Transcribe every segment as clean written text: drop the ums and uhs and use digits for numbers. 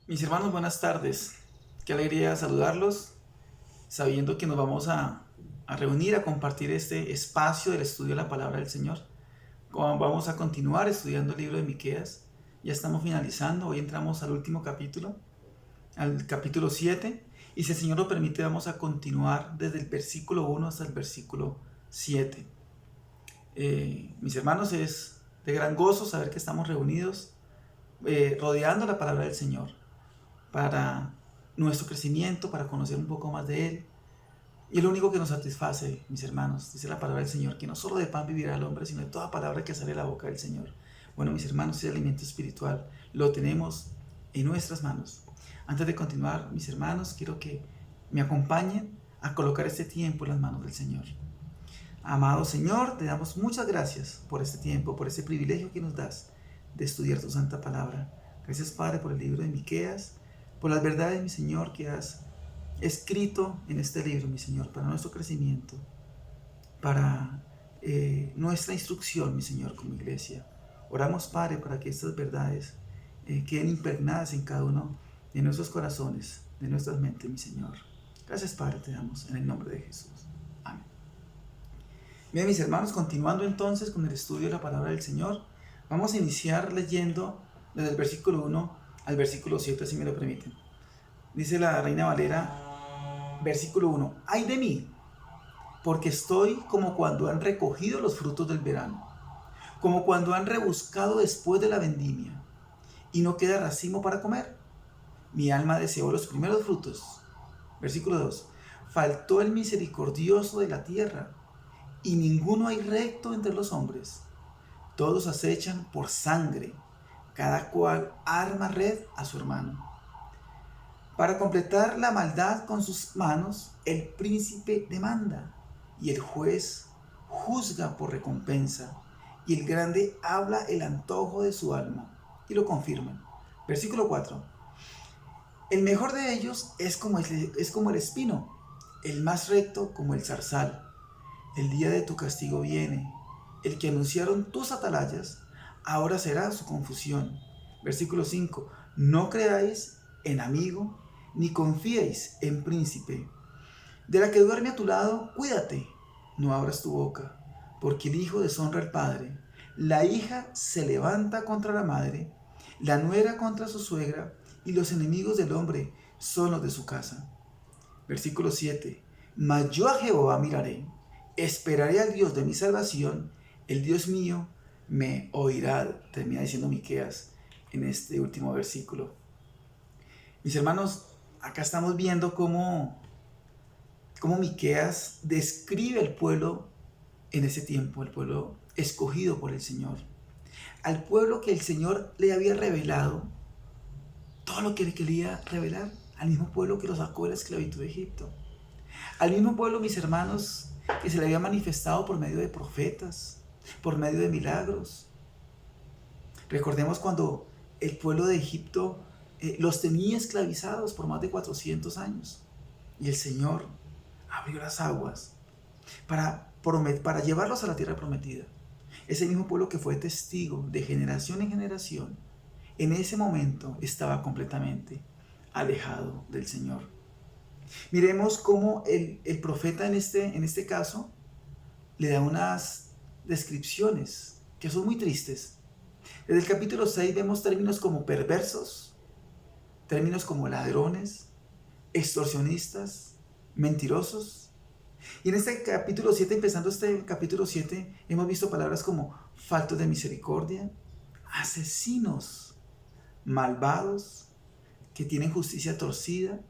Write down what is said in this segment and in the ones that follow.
Mis hermanos, buenas tardes. Qué alegría saludarlos, sabiendo que nos vamos a reunir a compartir este espacio del estudio de la palabra del Señor. Vamos a continuar estudiando el libro de Miqueas. Ya estamos finalizando, hoy entramos al último capítulo, al capítulo 7, y si el Señor lo permite vamos a continuar desde el versículo 1 hasta el versículo 7. Mis hermanos, es de gran gozo saber que estamos reunidos rodeando la palabra del Señor para nuestro crecimiento, para conocer un poco más de Él. Y es lo único que nos satisface, mis hermanos. Dice la palabra del Señor, que no solo de pan vivirá el hombre, sino de toda palabra que sale de la boca del Señor. Bueno, mis hermanos, ese alimento espiritual lo tenemos en nuestras manos. Antes de continuar, mis hermanos, quiero que me acompañen a colocar este tiempo en las manos del Señor. Amado Señor, te damos muchas gracias por este tiempo, por este privilegio que nos das de estudiar tu santa palabra. Gracias, Padre, por el libro de Miqueas, por las verdades, mi Señor, que has escrito en este libro, mi Señor, para nuestro crecimiento, para nuestra instrucción, mi Señor, como iglesia. Oramos, Padre, para que estas verdades queden impregnadas en cada uno de nuestros corazones, de nuestras mentes, mi Señor. Gracias, Padre, te damos en el nombre de Jesús. Amén. Bien, mis hermanos, continuando entonces con el estudio de la palabra del Señor, vamos a iniciar leyendo desde el versículo 1 al versículo 7, si me lo permiten. Dice la Reina Valera, versículo 1: ¡Ay de mí! Porque estoy como cuando han recogido los frutos del verano, como cuando han rebuscado después de la vendimia, y no queda racimo para comer. Mi alma deseó los primeros frutos. Versículo 2: Faltó el misericordioso de la tierra, y ninguno hay recto entre los hombres. Todos acechan por sangre, cada cual arma red a su hermano. Para completar la maldad con sus manos, el príncipe demanda, y el juez juzga por recompensa, y el grande habla el antojo de su alma, y lo confirman. Versículo 4. El mejor de ellos es como el espino, el más recto como el zarzal. El día de tu castigo viene. El que anunciaron tus atalayas, ahora será su confusión. Versículo 5. No creáis en amigo, ni confiéis en príncipe. De la que duerme a tu lado, cuídate, no abras tu boca, porque el hijo deshonra al padre, la hija se levanta contra la madre, la nuera contra su suegra, y los enemigos del hombre son los de su casa. Versículo 7. Mas yo a Jehová miraré, esperaré al Dios de mi salvación, el Dios mío me oirá, termina diciendo Miqueas en este último versículo. Mis hermanos, acá estamos viendo cómo Miqueas describe al pueblo en ese tiempo, el pueblo escogido por el Señor, al pueblo que el Señor le había revelado todo lo que le quería revelar, al mismo pueblo que lo sacó de la esclavitud de Egipto, al mismo pueblo, mis hermanos, que se le había manifestado por medio de profetas, por medio de milagros. Recordemos cuando el pueblo de Egipto los tenía esclavizados por más de 400 años, y el Señor abrió las aguas para llevarlos a la tierra prometida. Ese mismo pueblo que fue testigo de generación en generación, en ese momento estaba completamente alejado del Señor. Miremos cómo el profeta en este caso le da unas descripciones que son muy tristes. Desde el capítulo 6 vemos términos como perversos, términos como ladrones, extorsionistas, mentirosos. Y en este capítulo 7, empezando este capítulo 7, hemos visto palabras como faltos de misericordia, asesinos, malvados, que tienen justicia torcida.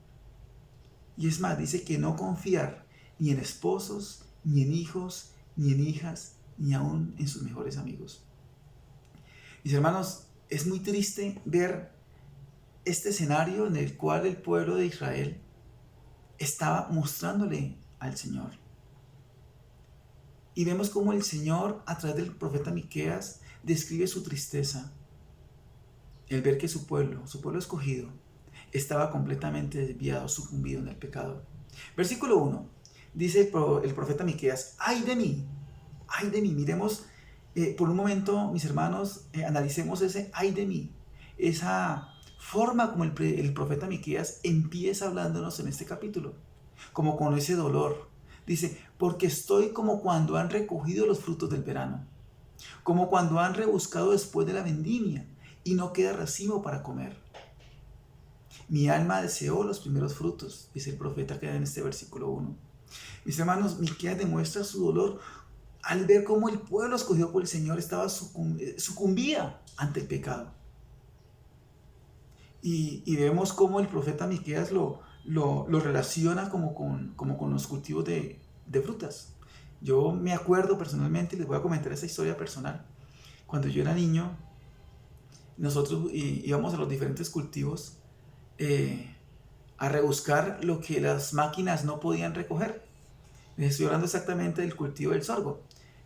Y es más, dice que no confiar ni en esposos, ni en hijos, ni en hijas, ni aún en sus mejores amigos. Mis hermanos, es muy triste ver este escenario en el cual el pueblo de Israel estaba mostrándole al Señor. Y vemos cómo el Señor, a través del profeta Miqueas, describe su tristeza. El ver que su pueblo escogido, estaba completamente desviado, sucumbido en el pecado. Versículo 1, dice el profeta Miqueas: ¡ay de mí! ¡Ay de mí! Miremos por un momento, mis hermanos, analicemos ese ¡ay de mí! Esa forma como el profeta Miqueas empieza hablándonos en este capítulo, como con ese dolor. Dice, porque estoy como cuando han recogido los frutos del verano, como cuando han rebuscado después de la vendimia y no queda racimo para comer. Mi alma deseó los primeros frutos, dice el profeta que da en este versículo 1. Mis hermanos, Miqueas demuestra su dolor al ver cómo el pueblo escogido por el Señor sucumbía ante el pecado. Y vemos cómo el profeta Miqueas lo relaciona como con los cultivos de frutas. Yo me acuerdo personalmente, y les voy a comentar esa historia personal. Cuando yo era niño, nosotros íbamos a los diferentes cultivos a rebuscar lo que las máquinas no podían recoger. Les estoy hablando exactamente del cultivo del sorgo.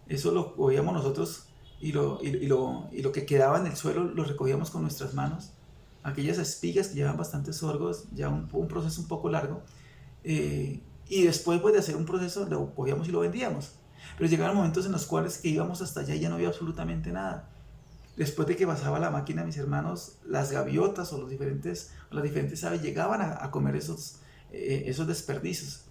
Eso lo cogíamos nosotros y lo que quedaba en el suelo lo recogíamos con nuestras manos. Aquellas espigas que llevaban bastantes sorgos, ya un proceso un poco largo. Y después pues, de hacer un proceso lo cogíamos y lo vendíamos. Pero llegaban momentos en los cuales que íbamos hasta allá y ya no había absolutamente nada. Después de que pasaba la máquina, mis hermanos, las gaviotas o las diferentes aves llegaban a comer esos desperdicios.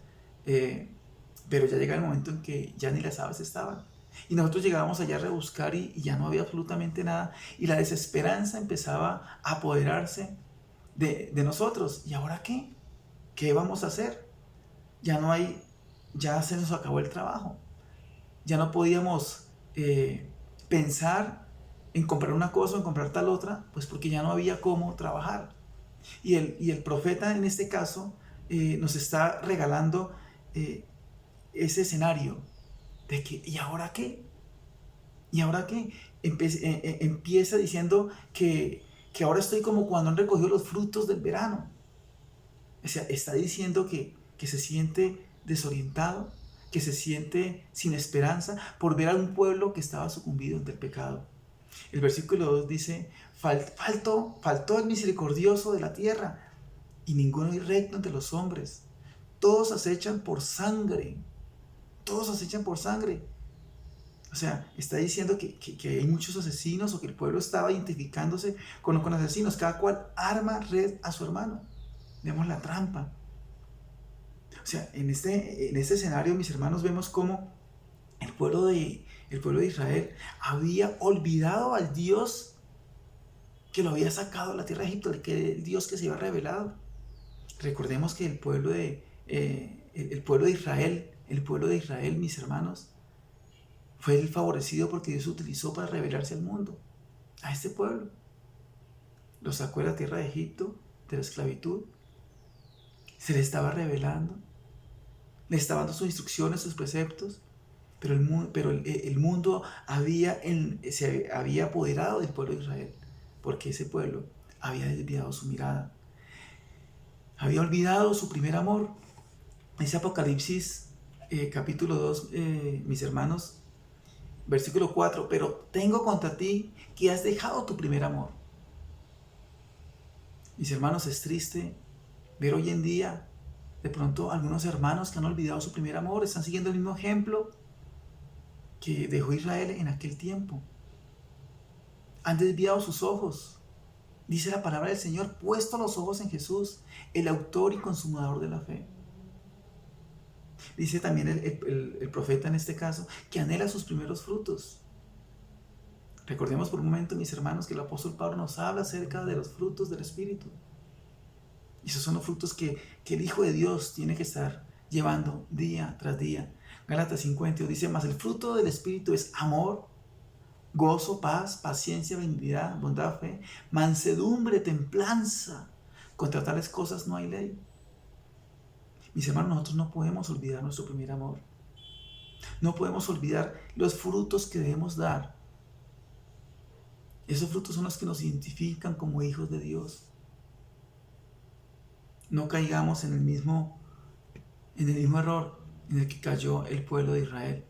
Pero ya llegaba el momento en que ya ni las aves estaban. Y nosotros llegábamos allá a rebuscar y ya no había absolutamente nada. Y la desesperanza empezaba a apoderarse de nosotros. ¿Y ahora qué? ¿Qué vamos a hacer? Ya se nos acabó el trabajo. Ya no podíamos pensar en comprar una cosa o en comprar tal otra, pues porque ya no había cómo trabajar. Y el profeta en este caso nos está regalando ese escenario de que, ¿y ahora qué? ¿Y ahora qué? Empieza diciendo que ahora estoy como cuando han recogido los frutos del verano. O sea, está diciendo que se siente desorientado, que se siente sin esperanza por ver a un pueblo que estaba sucumbido ante el pecado. El versículo 2 dice, faltó el misericordioso de la tierra y ninguno hay recto entre los hombres. Todos acechan por sangre. Todos acechan por sangre. O sea, está diciendo que hay muchos asesinos o que el pueblo estaba identificándose con asesinos. Cada cual arma red a su hermano. Vemos la trampa. O sea, en este escenario, mis hermanos, vemos cómo el pueblo de Israel había olvidado al Dios que lo había sacado de la tierra de Egipto, el Dios que se había revelado. Recordemos que el pueblo de Israel, mis hermanos, fue el favorecido porque Dios utilizó para revelarse al mundo, a este pueblo. Lo sacó de la tierra de Egipto, de la esclavitud. Se le estaba revelando, le estaba dando sus instrucciones, sus preceptos, pero el mundo se había apoderado del pueblo de Israel, porque ese pueblo había desviado su mirada, había olvidado su primer amor. Ese Apocalipsis capítulo 2, mis hermanos, versículo 4, pero tengo contra ti que has dejado tu primer amor. Mis hermanos, es triste ver hoy en día de pronto algunos hermanos que han olvidado su primer amor, están siguiendo el mismo ejemplo que dejó Israel en aquel tiempo. Han desviado sus ojos. Dice la palabra del Señor, puesto los ojos en Jesús, el autor y consumador de la fe. Dice también el profeta en este caso, que anhela sus primeros frutos. Recordemos por un momento, mis hermanos, que el apóstol Pablo nos habla acerca de los frutos del Espíritu. Y esos son los frutos que el Hijo de Dios tiene que estar llevando día tras día. Gálatas 5:22 dice, mas el fruto del Espíritu es amor, gozo, paz, paciencia, benignidad, bondad, fe, mansedumbre, templanza. Contra tales cosas no hay ley. Mis hermanos, nosotros no podemos olvidar nuestro primer amor. No podemos olvidar los frutos que debemos dar. Esos frutos son los que nos identifican como hijos de Dios. No caigamos en el mismo error en el que cayó el pueblo de Israel.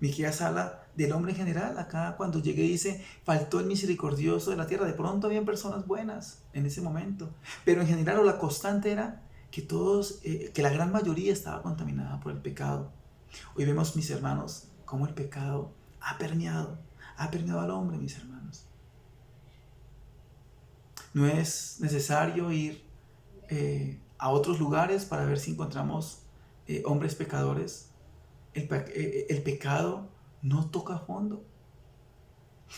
Miqueas habla del hombre en general. Acá cuando llegué dice, faltó el misericordioso de la tierra. De pronto habían personas buenas en ese momento, pero en general o la constante era que la gran mayoría estaba contaminada por el pecado. Hoy vemos, mis hermanos, cómo el pecado ha permeado al hombre, mis hermanos. No es necesario ir a otros lugares para ver si encontramos hombres pecadores. El pecado no toca fondo.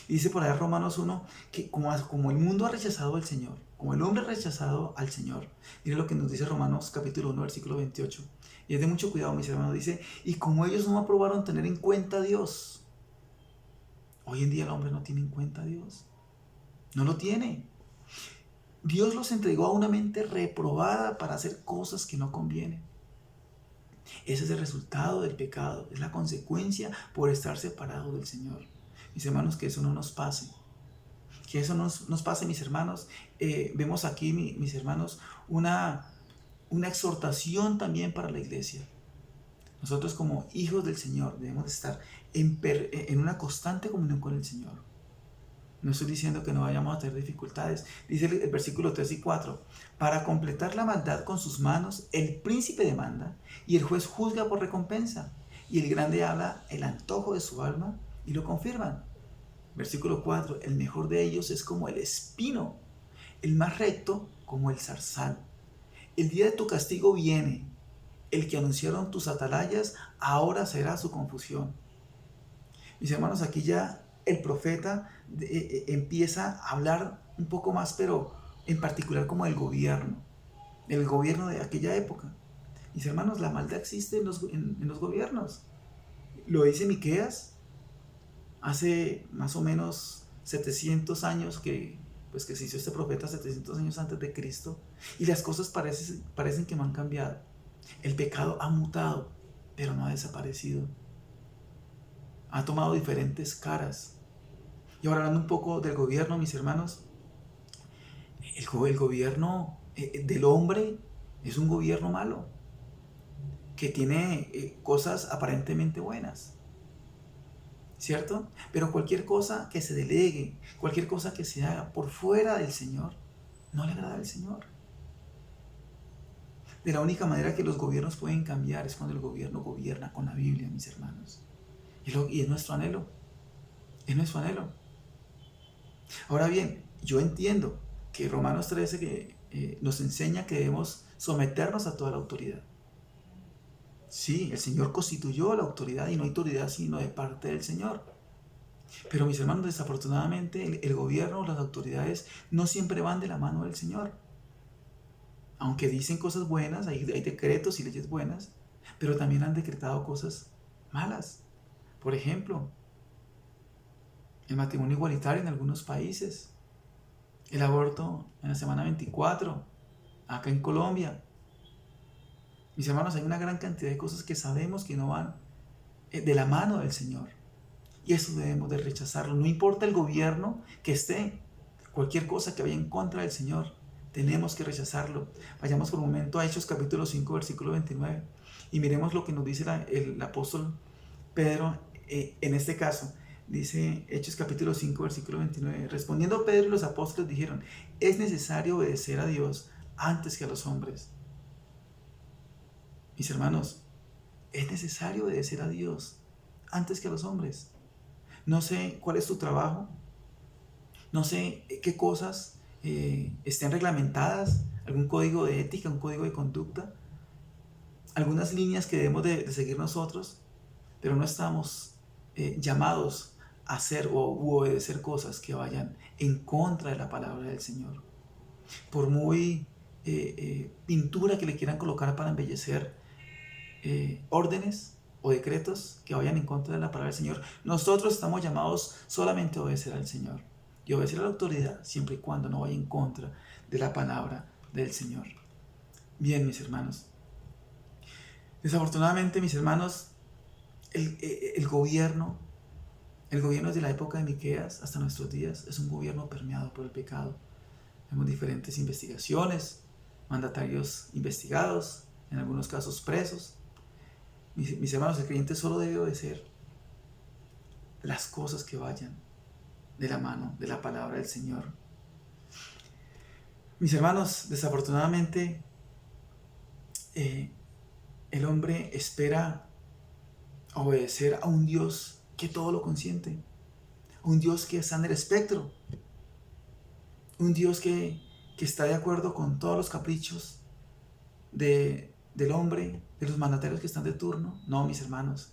Dice por allá Romanos 1 que como el mundo ha rechazado al Señor, como el hombre ha rechazado al Señor, mire lo que nos dice Romanos capítulo 1, versículo 28. Y es de mucho cuidado, mis hermanos. Dice, y como ellos no aprobaron tener en cuenta a Dios. Hoy en día el hombre no tiene en cuenta a Dios. No lo tiene. Dios los entregó a una mente reprobada para hacer cosas que no convienen. Ese es el resultado del pecado. Es la consecuencia por estar separados del Señor. Mis hermanos, que eso no nos pase. Que eso no nos pase, mis hermanos. Vemos aquí, mis hermanos, una exhortación también para la iglesia. Nosotros como hijos del Señor debemos estar en una constante comunión con el Señor. No estoy diciendo que no vayamos a tener dificultades. Dice el versículo 3 y 4. Para completar la maldad con sus manos, el príncipe demanda y el juez juzga por recompensa. Y el grande habla el antojo de su alma y lo confirman. Versículo 4. El mejor de ellos es como el espino, el más recto como el zarzal. El día de tu castigo viene. El que anunciaron tus atalayas, ahora será su confusión. Mis hermanos, aquí ya el profeta empieza a hablar un poco más, pero en particular como el gobierno de aquella época. Mis hermanos, la maldad existe en los gobiernos. Lo dice Miqueas hace más o menos 700 años que se hizo este profeta 700 años antes de Cristo, y las cosas parecen que no han cambiado. El pecado ha mutado, pero no ha desaparecido. Ha tomado diferentes caras. Y ahora hablando un poco del gobierno, mis hermanos, el gobierno del hombre es un gobierno malo, que tiene cosas aparentemente buenas, ¿cierto? Pero cualquier cosa que se delegue, cualquier cosa que se haga por fuera del Señor, no le agrada al Señor. De la única manera que los gobiernos pueden cambiar es cuando el gobierno gobierna con la Biblia, mis hermanos. Y es nuestro anhelo. Es nuestro anhelo. Ahora bien, yo entiendo que Romanos 13 nos enseña que debemos someternos a toda la autoridad. Sí, el Señor constituyó la autoridad y no hay autoridad sino de parte del Señor. Pero mis hermanos, desafortunadamente el gobierno, las autoridades no siempre van de la mano del Señor. Aunque dicen cosas buenas, hay decretos y leyes buenas, pero también han decretado cosas malas. Por ejemplo, el matrimonio igualitario en algunos países, el aborto en la semana 24, acá en Colombia. Mis hermanos, hay una gran cantidad de cosas que sabemos que no van de la mano del Señor. Y eso debemos de rechazarlo. No importa el gobierno que esté, cualquier cosa que vaya en contra del Señor, tenemos que rechazarlo. Vayamos por un momento a Hechos capítulo 5, versículo 29. Y miremos lo que nos dice el apóstol Pedro en este caso. Dice Hechos capítulo 5, versículo 29. Respondiendo Pedro y los apóstoles dijeron, es necesario obedecer a Dios antes que a los hombres. Mis hermanos, es necesario obedecer a Dios antes que a los hombres. No sé cuál es tu trabajo. No sé qué cosas estén reglamentadas, algún código de ética, un código de conducta, algunas líneas que debemos de seguir nosotros, pero no estamos llamados a hacer u obedecer cosas que vayan en contra de la palabra del Señor. Por muy pintura que le quieran colocar para embellecer órdenes o decretos que vayan en contra de la palabra del Señor, nosotros estamos llamados solamente a obedecer al Señor y obedecer a la autoridad siempre y cuando no vaya en contra de la palabra del Señor. Bien, mis hermanos, desafortunadamente, mis hermanos, el gobierno desde la época de Miqueas hasta nuestros días es un gobierno permeado por el pecado. Vemos diferentes investigaciones, mandatarios investigados, en algunos casos presos. Mis hermanos, el creyente solo debe obedecer las cosas que vayan de la mano de la palabra del Señor. Mis hermanos, desafortunadamente, el hombre espera obedecer a un Dios que todo lo consiente, un Dios que está en el espectro, un Dios que que está de acuerdo con todos los caprichos del hombre, de los mandatarios que están de turno. No, mis hermanos,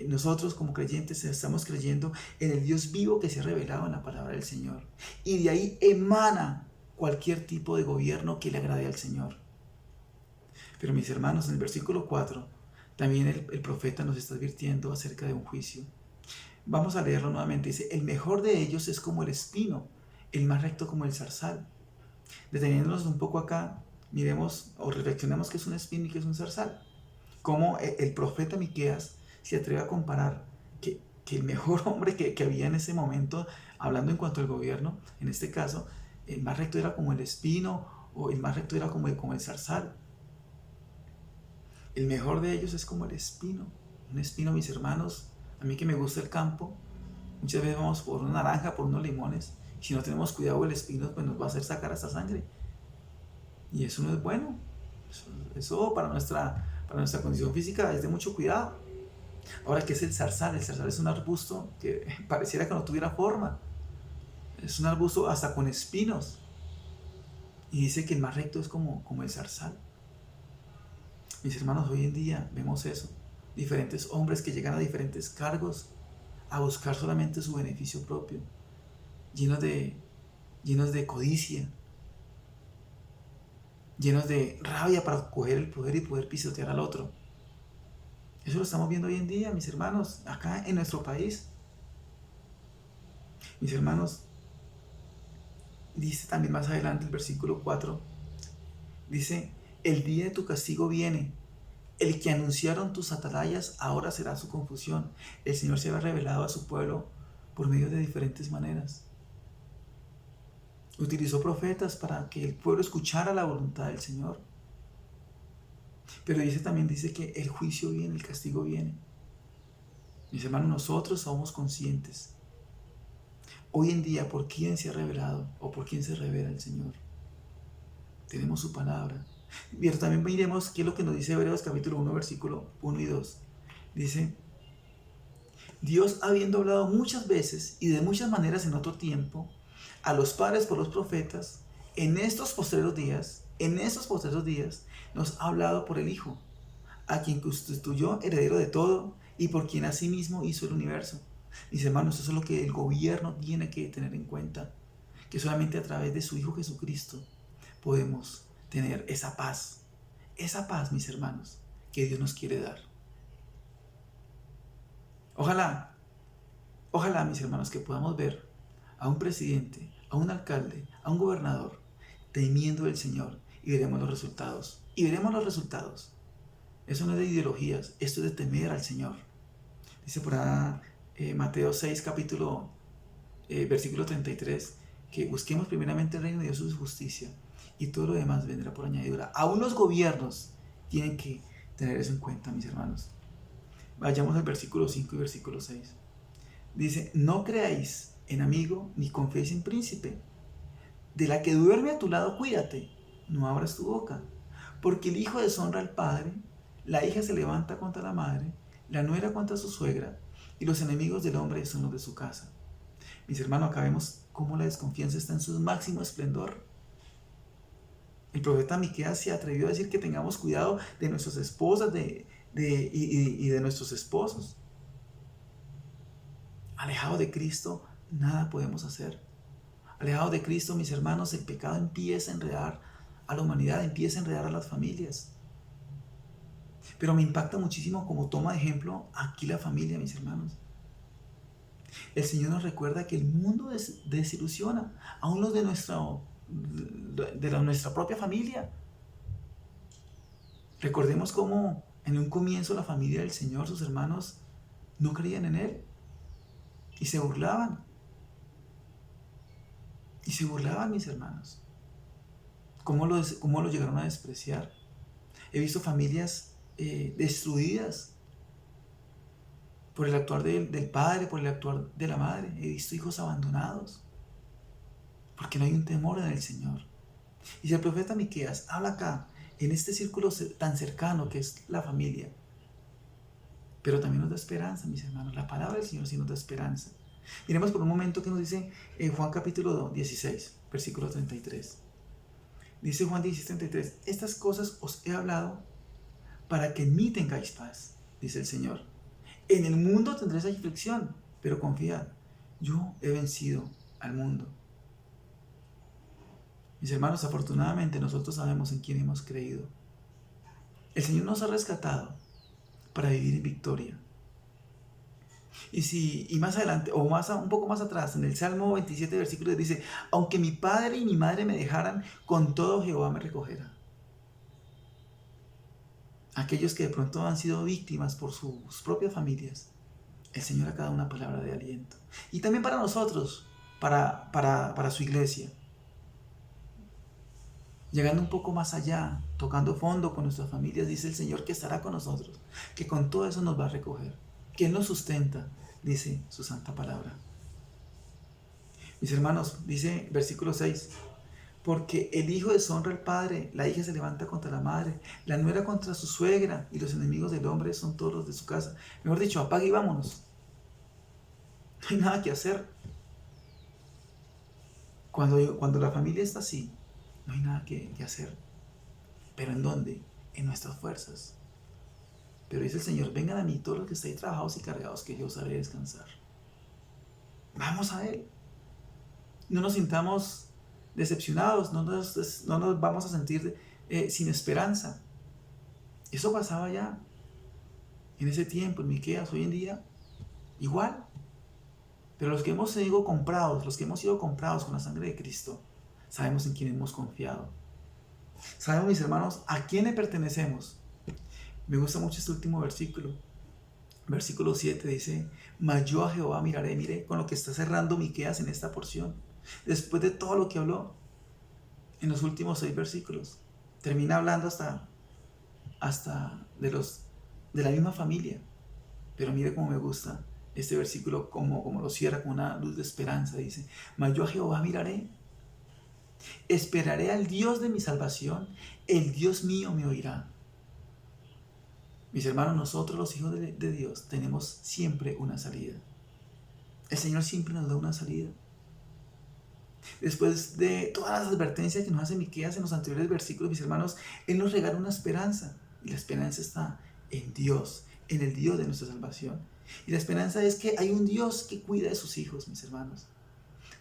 nosotros como creyentes estamos creyendo en el Dios vivo que se ha revelado en la palabra del Señor. Y de ahí emana cualquier tipo de gobierno que le agrade al Señor. Pero mis hermanos, en el versículo 4, también el profeta nos está advirtiendo acerca de un juicio. Vamos a leerlo nuevamente. Dice, el mejor de ellos es como el espino, el más recto como el zarzal. Deteniéndonos un poco acá, miremos o reflexionemos qué es un espino y qué es un zarzal. Cómo el profeta Miqueas se atreve a comparar que el mejor hombre que había en ese momento, hablando en cuanto al gobierno, en este caso, el más recto era como el espino o el más recto era como el zarzal. El mejor de ellos es como el espino. Un espino, mis hermanos, a mí que me gusta el campo, muchas veces vamos por una naranja, por unos limones. Si no tenemos cuidado, el espino pues nos va a hacer sacar hasta sangre. Y eso no es bueno. Eso para nuestra condición física es de mucho cuidado. Ahora, ¿qué es el zarzal? El zarzal es un arbusto que pareciera que no tuviera forma. Es un arbusto hasta con espinos. Y dice que el más recto es como el zarzal. Mis hermanos, hoy en día vemos eso. Diferentes hombres que llegan a diferentes cargos a buscar solamente su beneficio propio. Llenos de codicia. Llenos de rabia para coger el poder y poder pisotear al otro. Eso lo estamos viendo hoy en día, mis hermanos, acá en nuestro país. Mis hermanos, dice también más adelante el versículo 4, dice, el día de tu castigo viene, el que anunciaron tus atalayas ahora será su confusión. El Señor se ha revelado a su pueblo por medio de diferentes maneras. Utilizó profetas para que el pueblo escuchara la voluntad del Señor. Pero también dice que el juicio viene, el castigo viene. Mis hermanos, nosotros somos conscientes. Hoy en día, ¿por quién se ha revelado o por quién se revela el Señor? Tenemos su palabra. Pero también miremos qué es lo que nos dice Hebreos capítulo 1, versículo 1 y 2. Dice, Dios habiendo hablado muchas veces y de muchas maneras en otro tiempo, a los padres por los profetas, en estos postreros días, nos ha hablado por el Hijo, a quien constituyó heredero de todo y por quien asimismo hizo el universo. Mis hermanos, eso es lo que el gobierno tiene que tener en cuenta, que solamente a través de su Hijo Jesucristo podemos tener esa paz, mis hermanos, que Dios nos quiere dar. Ojalá, mis hermanos, que podamos ver a un presidente, a un alcalde, a un gobernador, temiendo del Señor, y veremos los resultados. Eso no es de ideologías, esto es de temer al Señor. Dice por ahí Mateo 6, versículo 33, que busquemos primeramente el reino de Dios y su justicia, y todo lo demás vendrá por añadidura. Aún los gobiernos tienen que tener eso en cuenta, mis hermanos. Vayamos al versículo 5 y versículo 6. Dice, no creáis en amigo, ni confiéis en príncipe. De la que duerme a tu lado, cuídate, no abras tu boca. Porque el hijo deshonra al padre, la hija se levanta contra la madre, la nuera contra su suegra, y los enemigos del hombre son los de su casa. Mis hermanos, acá vemos cómo la desconfianza está en su máximo esplendor. El profeta Miqueas se atrevió a decir que tengamos cuidado de nuestras esposas y de nuestros esposos. Alejado de Cristo, nada podemos hacer. Alejado de Cristo, mis hermanos, el pecado empieza a enredar a la humanidad, empieza a enredar a las familias. Pero me impacta muchísimo como toma de ejemplo aquí la familia, mis hermanos. El Señor nos recuerda que el mundo desilusiona, aún los de nuestra propia familia. Recordemos cómo en un comienzo la familia del Señor, sus hermanos, no creían en Él y se burlaban. Mis hermanos. ¿Cómo lo llegaron a despreciar? He visto familias destruidas por el actuar del padre, por el actuar de la madre. He visto hijos abandonados porque no hay un temor en el Señor. Y si el profeta Miqueas habla acá, en este círculo tan cercano que es la familia, pero también nos da esperanza, mis hermanos. La palabra del Señor sí nos da esperanza. Miremos por un momento que nos dice Juan capítulo 16, versículo 33. Dice Juan 16:33, estas cosas os he hablado para que en mí tengáis paz, dice el Señor. En el mundo tendréis aflicción, pero confiad, yo he vencido al mundo. Mis hermanos, afortunadamente nosotros sabemos en quién hemos creído. El Señor nos ha rescatado para vivir en victoria. Y más adelante, o un poco más atrás, en el Salmo 27, versículo 10 dice, aunque mi padre y mi madre me dejaran, con todo Jehová me recogerá. Aquellos que de pronto han sido víctimas por sus propias familias, el Señor ha dado una palabra de aliento. Y también para nosotros, para su iglesia. Llegando un poco más allá, tocando fondo con nuestras familias, dice el Señor que estará con nosotros, que con todo eso nos va a recoger, que Él nos sustenta, dice su santa palabra. Mis hermanos, dice versículo 6, porque el hijo deshonra al padre, la hija se levanta contra la madre, la nuera contra su suegra, y los enemigos del hombre son todos los de su casa. Mejor dicho, apague y vámonos. No hay nada que hacer. Cuando la familia está así, no hay nada que hacer. ¿Pero en dónde? En nuestras fuerzas. Pero dice el Señor, vengan a mí todos los que estéis trabajados y cargados, que yo os haré descansar. Vamos a Él. No nos sintamos decepcionados, no nos vamos a sentir sin esperanza. Eso pasaba ya en ese tiempo, en Miqueas, hoy en día, igual. Pero los que hemos sido comprados con la sangre de Cristo, sabemos en quién hemos confiado. Sabemos, mis hermanos, a quién le pertenecemos. Me gusta mucho este último versículo. Versículo 7 dice, mas yo a Jehová miraré. Mire con lo que está cerrando Miqueas en esta porción. Después de todo lo que habló en los últimos 6 versículos, termina hablando hasta de la misma familia. Pero mire cómo me gusta este versículo, como lo cierra con una luz de esperanza. Dice, mas yo a Jehová miraré. Esperaré al Dios de mi salvación, el Dios mío me oirá. Mis hermanos, nosotros los hijos de Dios tenemos siempre una salida. El Señor siempre nos da una salida. Después de todas las advertencias que nos hace Miqueas en los anteriores versículos, mis hermanos, Él nos regala una esperanza. Y la esperanza está en Dios, en el Dios de nuestra salvación. Y la esperanza es que hay un Dios que cuida de sus hijos, mis hermanos.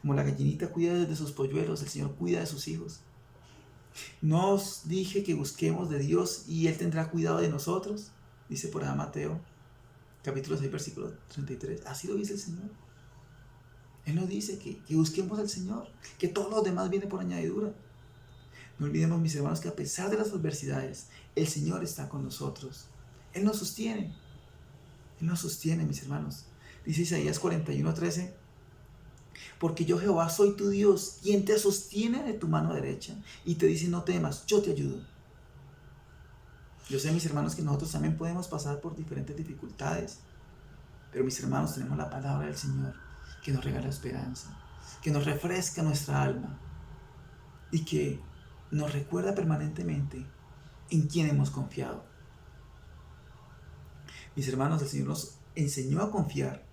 Como la gallinita cuida de sus polluelos, el Señor cuida de sus hijos. ¿No os dije que busquemos de Dios y Él tendrá cuidado de nosotros? Dice por allá Mateo, capítulo 6, versículo 33. Así lo dice el Señor. Él nos dice que busquemos al Señor, que todo lo demás viene por añadidura. No olvidemos, mis hermanos, que a pesar de las adversidades, el Señor está con nosotros. Él nos sostiene. Él nos sostiene, mis hermanos. Dice Isaías 41:13. Porque yo Jehová soy tu Dios, quien te sostiene de tu mano derecha y te dice no temas, yo te ayudo. Yo sé, mis hermanos, que nosotros también podemos pasar por diferentes dificultades, pero mis hermanos, tenemos la palabra del Señor que nos regala esperanza, que nos refresca nuestra alma y que nos recuerda permanentemente en quién hemos confiado. Mis hermanos, el Señor nos enseñó a confiar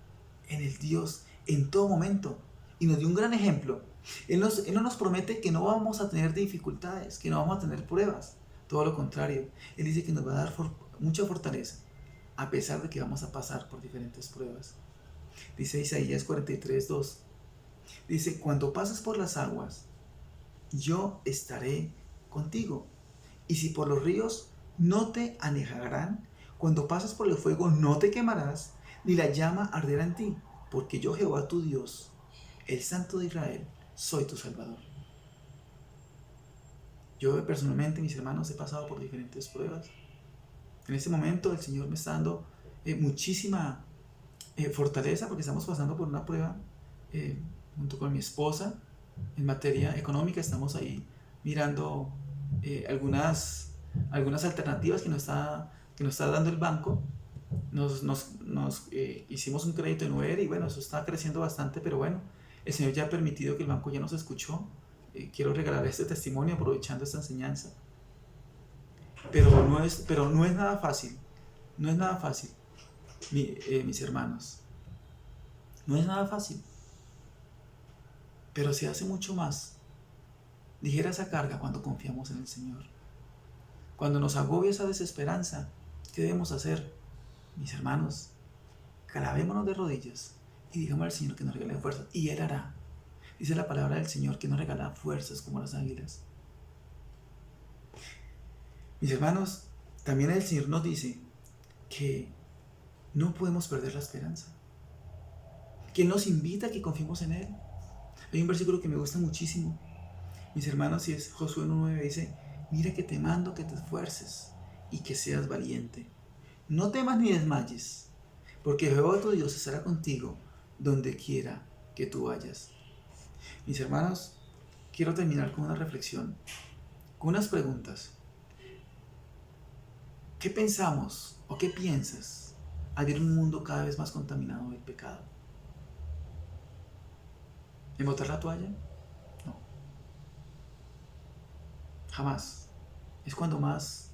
en el Dios en todo momento y nos dio un gran ejemplo. Él no nos promete que no vamos a tener dificultades, que no vamos a tener pruebas. Todo lo contrario, Él dice que nos va a dar mucha fortaleza, a pesar de que vamos a pasar por diferentes pruebas. Dice Isaías 43:2. Dice, cuando pases por las aguas, yo estaré contigo. Y si por los ríos, no te anegarán. Cuando pases por el fuego, no te quemarás, ni la llama arderá en ti. Porque yo, Jehová tu Dios, el Santo de Israel, soy tu Salvador. Yo personalmente, mis hermanos, he pasado por diferentes pruebas. En este momento el Señor me está dando muchísima fortaleza porque estamos pasando por una prueba junto con mi esposa en materia económica. Estamos ahí mirando algunas alternativas que nos está dando el banco. Hicimos un crédito en UER y bueno, eso está creciendo bastante, pero bueno, el Señor ya ha permitido que el banco ya nos escuchó. Quiero regalar este testimonio aprovechando esta enseñanza. Pero no es nada fácil. No es nada fácil, mis hermanos. No es nada fácil. Pero se hace mucho más ligera esa carga cuando confiamos en el Señor. Cuando nos agobia esa desesperanza, ¿qué debemos hacer? Mis hermanos, clavémonos de rodillas y digamos al Señor que nos regale fuerzas, y Él hará. Dice la palabra del Señor que nos regala fuerzas como las águilas. Mis hermanos, también el Señor nos dice que no podemos perder la esperanza, que Él nos invita a que confiemos en Él. Hay un versículo que me gusta muchísimo, mis hermanos, y es Josué 1:9, dice: mira que te mando que te esfuerces y que seas valiente. No temas ni desmayes, porque Jehová tu Dios estará contigo donde quiera que tú vayas. Mis hermanos, quiero terminar con una reflexión, con unas preguntas. ¿Qué pensamos o qué piensas al ver un mundo cada vez más contaminado del pecado? ¿En botar la toalla? No. Jamás. Es cuando más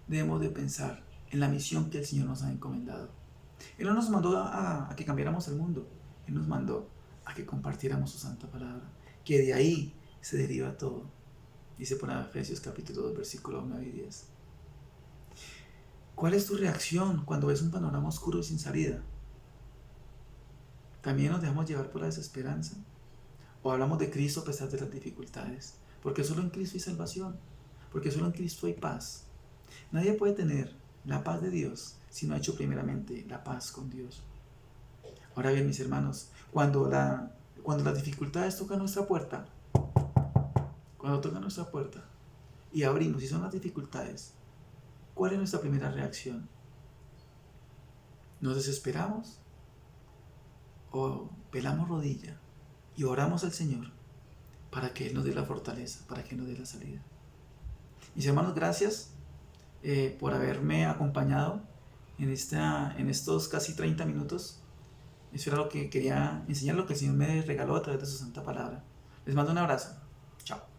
debemos de pensar en la misión que el Señor nos ha encomendado. Él no nos mandó a que cambiáramos el mundo. Él nos mandó a que compartiéramos su santa palabra, que de ahí se deriva todo. Dice por Efesios capítulo 2, versículos 9 y 10. ¿Cuál es tu reacción cuando ves un panorama oscuro y sin salida? ¿También nos dejamos llevar por la desesperanza? ¿O hablamos de Cristo a pesar de las dificultades? Porque solo en Cristo hay salvación, porque solo en Cristo hay paz. Nadie puede tener la paz de Dios si no ha hecho primeramente la paz con Dios. Ahora bien, mis hermanos, cuando las dificultades tocan nuestra puerta, y abrimos, y son las dificultades, ¿cuál es nuestra primera reacción? ¿Nos desesperamos? ¿O pelamos rodilla y oramos al Señor para que Él nos dé la fortaleza, para que Él nos dé la salida? Mis hermanos, gracias por haberme acompañado en estos casi 30 minutos. Eso era lo que quería enseñar, lo que el Señor me regaló a través de su santa palabra. Les mando un abrazo. Chao.